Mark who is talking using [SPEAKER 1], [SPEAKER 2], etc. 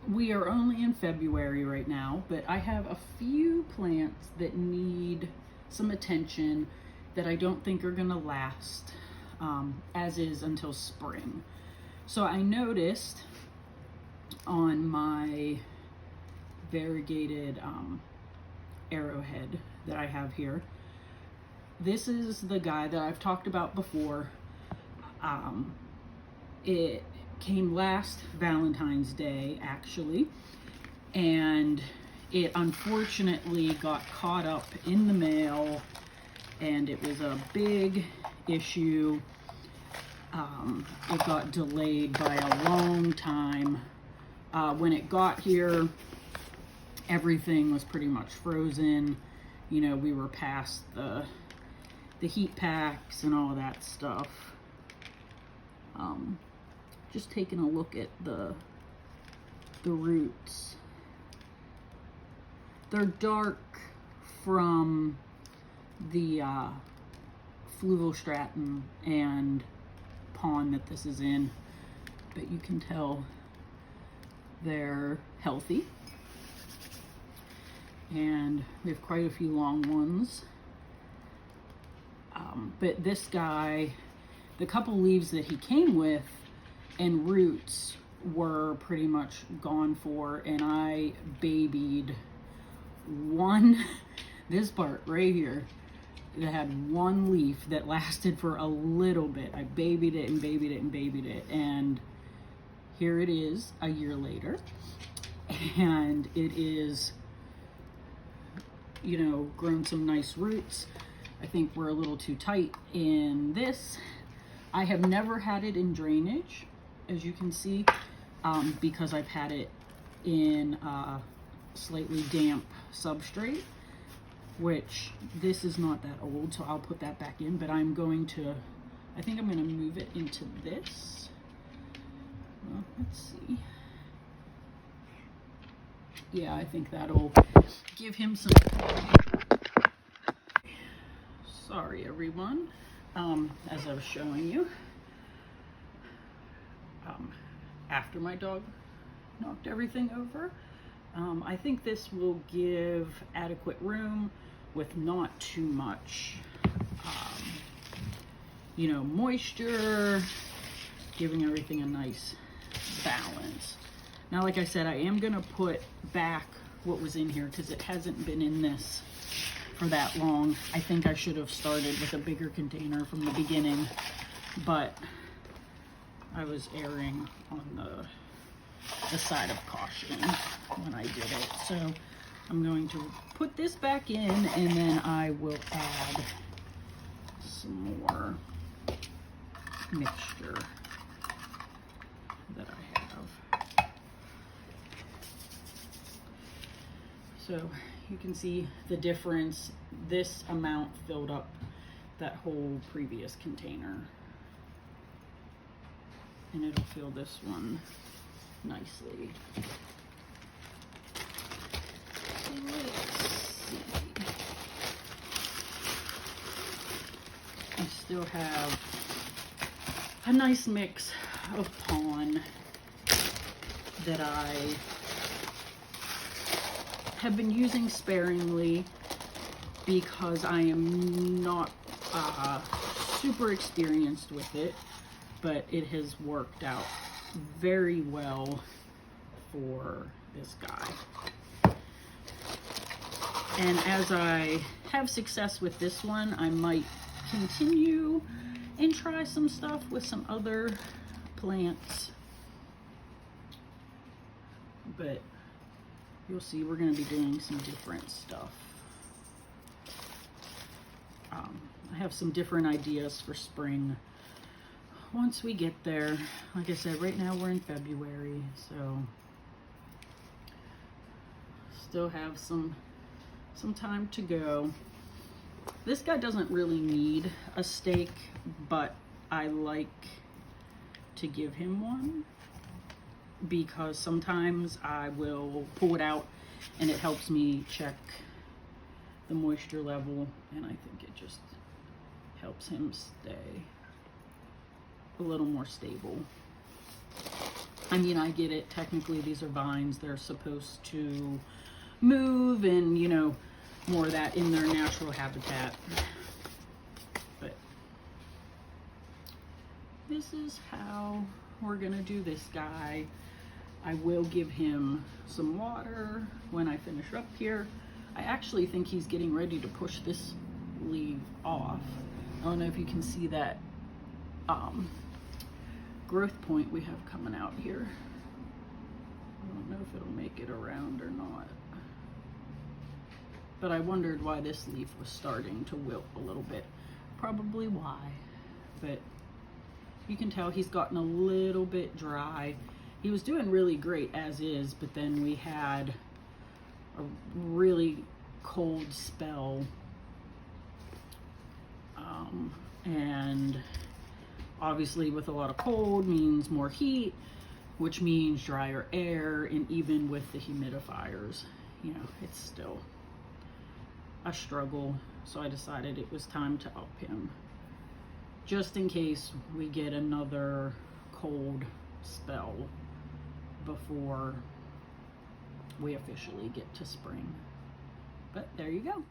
[SPEAKER 1] we are only in February right now, but I have a few plants that need some attention that I don't think are gonna last as is until spring. So I noticed on my variegated arrowhead that I have here, this is the guy that I've talked about before. It came last Valentine's Day, actually, and it unfortunately got caught up in the mail, and it was a big issue. It got delayed by a long time. When it got here, everything was pretty much frozen. You know, we were past the heat packs and all that stuff. Just taking a look at the roots. They're dark from the fluvostratum and pond that this is in, but you can tell they're healthy. And we have quite a few long ones. But this guy, the couple leaves that he came with and roots were pretty much gone for, and I babied one, this part right here, that had one leaf that lasted for a little bit. I babied it and babied it and babied it, and here it is a year later, and it is, you know, grown some nice roots. I think we're a little too tight in this. I have never had it in drainage, as you can see, because I've had it in slightly damp substrate, which this is not that old, so I'll put that back in, but I'm going to, I think I'm going to move it into this. Well, let's see. Yeah, I think that'll give him some, sorry everyone, as I was showing you, after my dog knocked everything over, I think this will give adequate room with not too much, you know, moisture, giving everything a nice balance. Now, like I said, I am gonna put back what was in here because it hasn't been in this for that long. I think I should have started with a bigger container from the beginning, but I was erring on the side of caution when I did it. So I'm going to put this back in, and then I will add some more mixture that I have. So you can see the difference. This amount filled up that whole previous container, and it'll fill this one nicely. Let's see. I still have a nice mix of pond that I have been using sparingly because I am not super experienced with it, but it has worked out very well for this guy. And as I have success with this one, I might continue and try some stuff with some other plants. But you'll see we're going to be doing some different stuff. I have some different ideas for spring once we get there. Like I said, right now we're in February, so still have some time to go. This guy doesn't really need a stake, but I like to give him one because sometimes I will pull it out and it helps me check the moisture level, and I think it just helps him stay a little more stable. I mean, I get it. Technically, these are vines. They're supposed to move and, you know, more of that in their natural habitat. But this is how we're gonna do this guy. I will give him some water when I finish up here. I actually think he's getting ready to push this leaf off. I don't know if you can see that growth point we have coming out here. I don't know if it'll make it around or not. But I wondered why this leaf was starting to wilt a little bit. Probably why. But you can tell he's gotten a little bit dry. He was doing really great as is, but then we had a really cold spell. And obviously with a lot of cold means more heat, which means drier air, and even with the humidifiers, you know, it's still a struggle. So I decided it was time to up him, just in case we get another cold spell before we officially get to spring. But there you go.